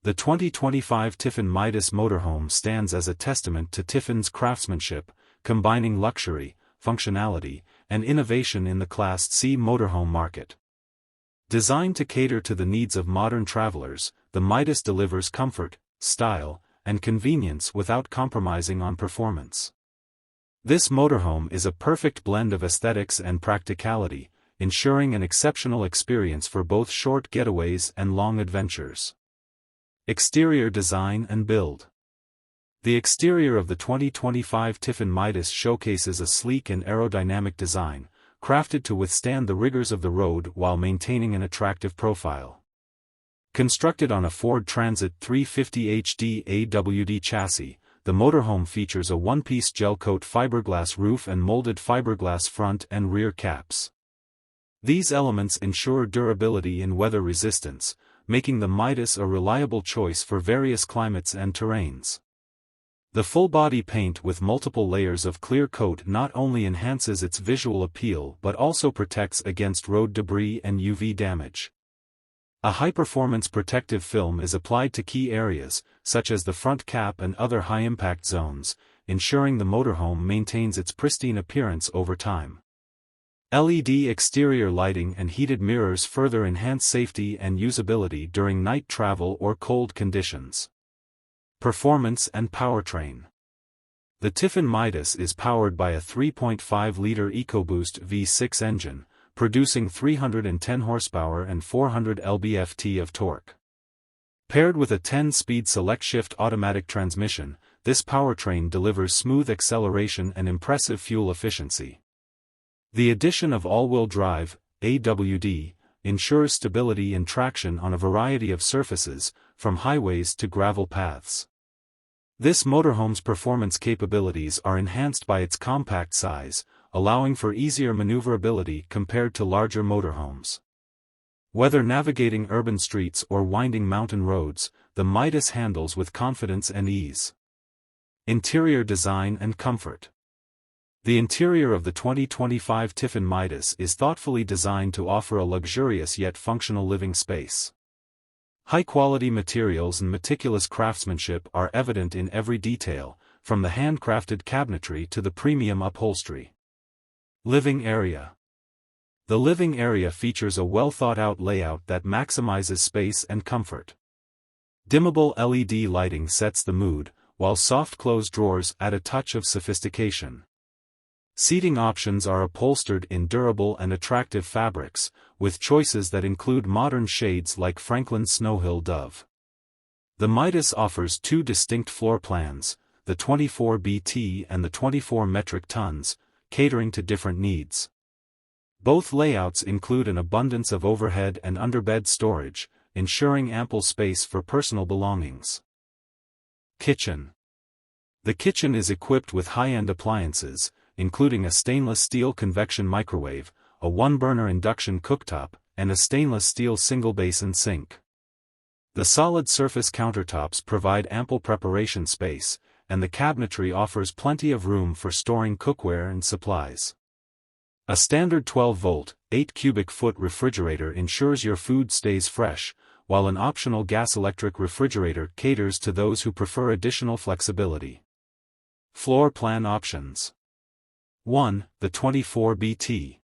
The 2025 Tiffin Midas Motorhome stands as a testament to Tiffin's craftsmanship, combining luxury, functionality, and innovation in the Class C motorhome market. Designed to cater to the needs of modern travelers, the Midas delivers comfort, style, and convenience without compromising on performance. This motorhome is a perfect blend of aesthetics and practicality, ensuring an exceptional experience for both short getaways and long adventures. Exterior design and build. The exterior of the 2025 Tiffin Midas showcases a sleek and aerodynamic design, crafted to withstand the rigors of the road while maintaining an attractive profile. Constructed on a Ford Transit 350 HD AWD chassis, the motorhome features a one-piece gel-coat fiberglass roof and molded fiberglass front and rear caps. These elements ensure durability and weather resistance, making the Midas a reliable choice for various climates and terrains. The full-body paint with multiple layers of clear coat not only enhances its visual appeal but also protects against road debris and UV damage. A high-performance protective film is applied to key areas, such as the front cap and other high-impact zones, ensuring the motorhome maintains its pristine appearance over time. LED exterior lighting and heated mirrors further enhance safety and usability during night travel or cold conditions. Performance and powertrain. The Tiffin Midas is powered by a 3.5-liter EcoBoost V6 engine, producing 310 horsepower and 400 lb-ft of torque. Paired with a 10-speed select-shift automatic transmission, this powertrain delivers smooth acceleration and impressive fuel efficiency. The addition of all-wheel drive, AWD, ensures stability and traction on a variety of surfaces, from highways to gravel paths. This motorhome's performance capabilities are enhanced by its compact size, allowing for easier maneuverability compared to larger motorhomes. Whether navigating urban streets or winding mountain roads, the Midas handles with confidence and ease. Interior design and comfort. The interior of the 2025 Tiffin Midas is thoughtfully designed to offer a luxurious yet functional living space. High-quality materials and meticulous craftsmanship are evident in every detail, from the handcrafted cabinetry to the premium upholstery. Living area. The living area features a well-thought-out layout that maximizes space and comfort. Dimmable LED lighting sets the mood, while soft-close drawers add a touch of sophistication. Seating options are upholstered in durable and attractive fabrics, with choices that include modern shades like Franklin's Snowhill Dove. The Midas offers two distinct floor plans, the 24 BT and the 24 metric tons, catering to different needs. Both layouts include an abundance of overhead and underbed storage, ensuring ample space for personal belongings. Kitchen. The kitchen is equipped with high-end appliances, including a stainless steel convection microwave, a one-burner induction cooktop, and a stainless steel single-basin sink. The solid surface countertops provide ample preparation space, and the cabinetry offers plenty of room for storing cookware and supplies. A standard 12-volt, 8-cubic-foot refrigerator ensures your food stays fresh, while an optional gas-electric refrigerator caters to those who prefer additional flexibility. Floor plan options. 1. The 24 BT.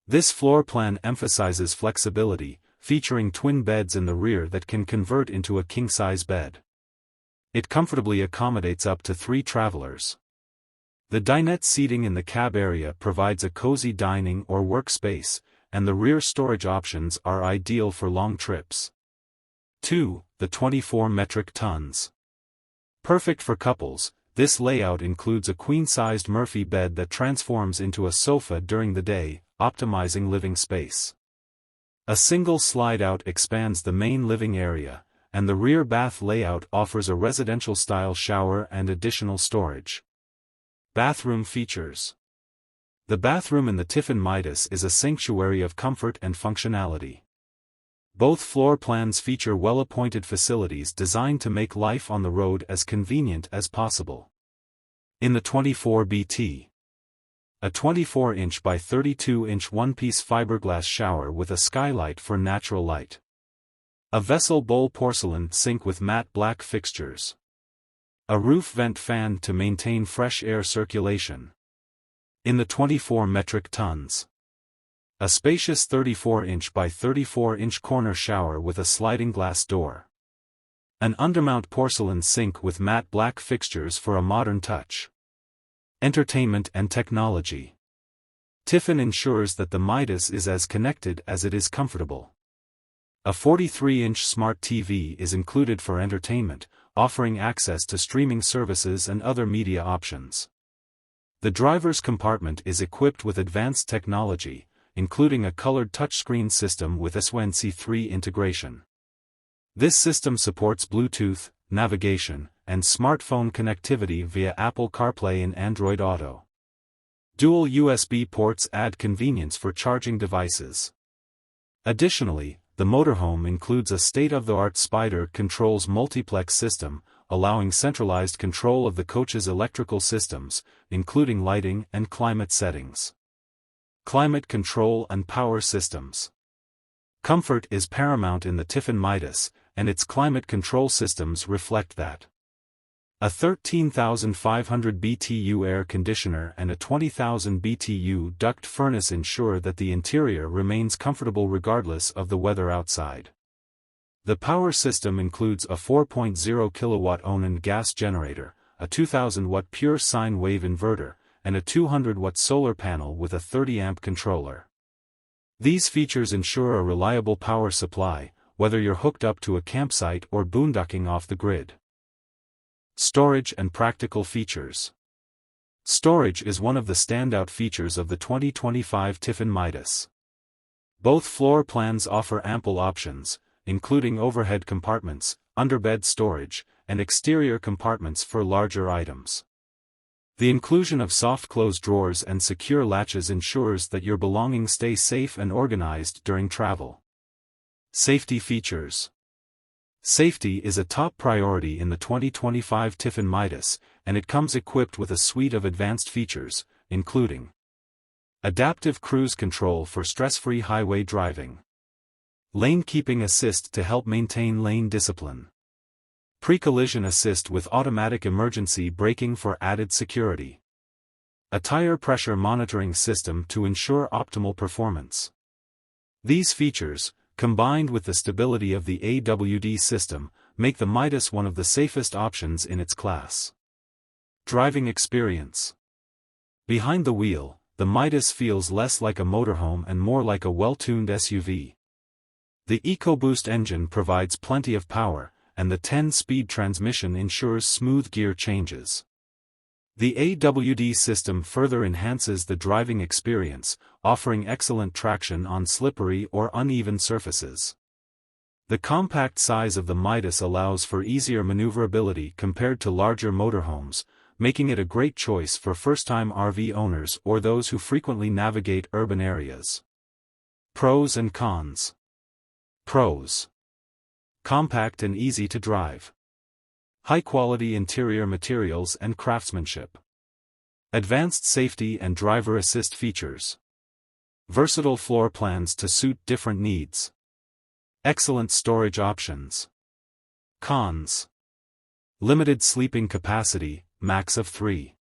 This floor plan emphasizes flexibility, featuring twin beds in the rear that can convert into a king-size bed. It comfortably accommodates up to 3 travelers. The dinette seating in the cab area provides a cozy dining or workspace, and the rear storage options are ideal for long trips. 2. The 24 metric tons. Perfect for couples, this layout includes a queen-sized Murphy bed that transforms into a sofa during the day, optimizing living space. A single slide-out expands the main living area, and the rear bath layout offers a residential-style shower and additional storage. Bathroom features. The bathroom in the Tiffin Midas is a sanctuary of comfort and functionality. Both floor plans feature well-appointed facilities designed to make life on the road as convenient as possible. In the 24 BT. A 24-inch by 32-inch one-piece fiberglass shower with a skylight for natural light. A vessel bowl porcelain sink with matte black fixtures. A roof vent fan to maintain fresh air circulation. In the 24 metric tons. A spacious 34-inch by 34-inch corner shower with a sliding glass door. An undermount porcelain sink with matte black fixtures for a modern touch. Entertainment and technology. Tiffin ensures that the Midas is as connected as it is comfortable. A 43-inch smart TV is included for entertainment, offering access to streaming services and other media options. The driver's compartment is equipped with advanced technology, including a colored touchscreen system with SWNC3 integration. This system supports Bluetooth, navigation, and smartphone connectivity via Apple CarPlay and Android Auto. Dual USB ports add convenience for charging devices. Additionally, the motorhome includes a state-of-the-art Spider controls multiplex system, allowing centralized control of the coach's electrical systems, including lighting and climate settings. Climate control and power systems. Comfort is paramount in the Tiffin Midas, and its climate control systems reflect that. A 13,500 BTU air conditioner and a 20,000 BTU duct furnace ensure that the interior remains comfortable regardless of the weather outside. The power system includes a 4.0 kilowatt Onan gas generator, a 2000 watt pure sine wave inverter, and a 200 watt solar panel with a 30 amp controller. These features ensure a reliable power supply, whether you're hooked up to a campsite or boondocking off the grid. Storage and practical features. Storage is one of the standout features of the 2025 Tiffin Midas. Both floor plans offer ample options, including overhead compartments, underbed storage, and exterior compartments for larger items. The inclusion of soft-close drawers and secure latches ensures that your belongings stay safe and organized during travel. Safety features. Safety is a top priority in the 2025 Tiffin Midas, and it comes equipped with a suite of advanced features, including adaptive cruise control for stress-free highway driving, lane keeping assist to help maintain lane discipline, pre-collision assist with automatic emergency braking for added security, a tire pressure monitoring system to ensure optimal performance. These features, combined with the stability of the AWD system, make the Midas one of the safest options in its class. Driving experience. Behind the wheel, the Midas feels less like a motorhome and more like a well-tuned SUV. The EcoBoost engine provides plenty of power, and the 10-speed transmission ensures smooth gear changes. The AWD system further enhances the driving experience, offering excellent traction on slippery or uneven surfaces. The compact size of the Midas allows for easier maneuverability compared to larger motorhomes, making it a great choice for first-time RV owners or those who frequently navigate urban areas. Pros and cons. Pros. Compact and easy to drive. High-quality interior materials and craftsmanship. Advanced safety and driver assist features. Versatile floor plans to suit different needs. Excellent storage options. Cons. Limited sleeping capacity, max of 3.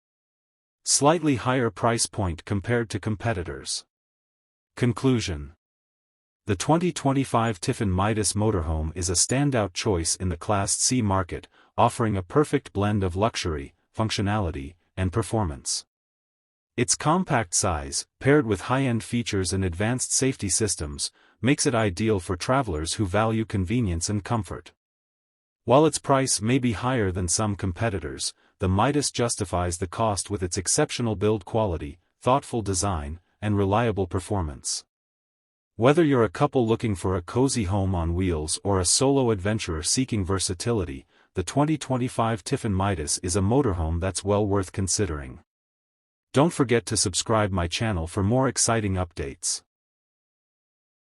Slightly higher price point compared to competitors. Conclusion. The 2025 Tiffin Midas Motorhome is a standout choice in the Class C market, offering a perfect blend of luxury, functionality, and performance. Its compact size, paired with high-end features and advanced safety systems, makes it ideal for travelers who value convenience and comfort. While its price may be higher than some competitors, the Midas justifies the cost with its exceptional build quality, thoughtful design, and reliable performance. Whether you're a couple looking for a cozy home on wheels or a solo adventurer seeking versatility, the 2025 Tiffin Midas is a motorhome that's well worth considering. Don't forget to subscribe my channel for more exciting updates.